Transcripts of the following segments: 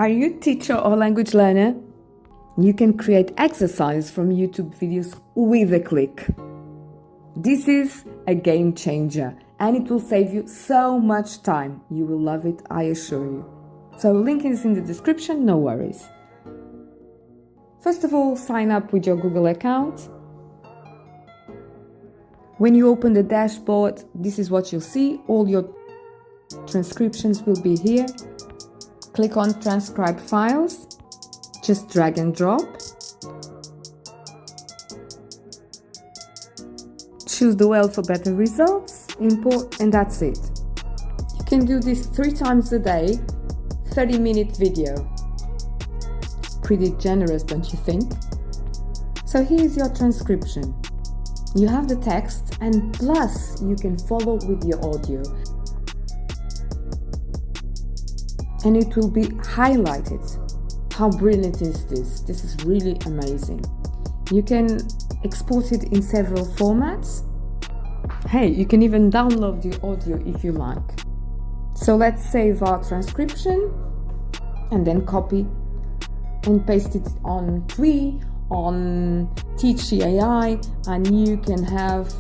Are you a teacher or language learner? You can create exercises from YouTube videos with a click. This is a game changer and it will save you so much time. You will love it, I assure you. So link is in the description, no worries. First of all, sign up with your Google account. When you open the dashboard, this is what you'll see. All your transcriptions will be here. Click on transcribe files, just drag and drop. Choose the well for better results, import, and that's it. You can do this 3 times a day, 30-minute video. Pretty generous, don't you think? So here's your transcription. You have the text and plus you can follow with your audio. And it will be highlighted. How brilliant is this? This is really amazing. You can export it in several formats. Hey, you can even download the audio if you like. So let's save our transcription and then copy and paste it on Twee, on Teach AI, and you can have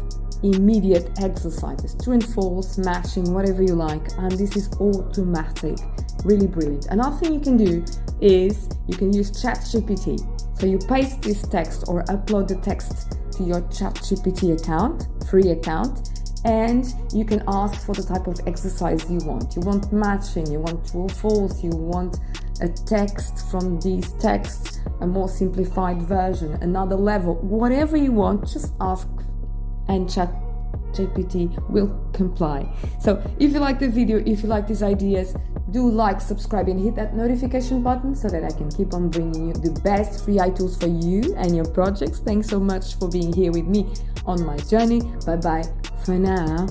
immediate exercises, true and false, matching, whatever you like, and this is automatic. Really brilliant. Another thing you can do is you can use ChatGPT. So you paste this text or upload the text to your ChatGPT account, free account, and you can ask for the type of exercise you want. You want matching, you want true or false, you want a text from these texts, a more simplified version, another level, whatever you want, just ask and ChatGPT will comply. So if you like the video, if you like these ideas, do like, subscribe and hit that notification button so that I can keep on bringing you the best free tools for you and your projects. Thanks so much for being here with me on my journey. Bye bye for now.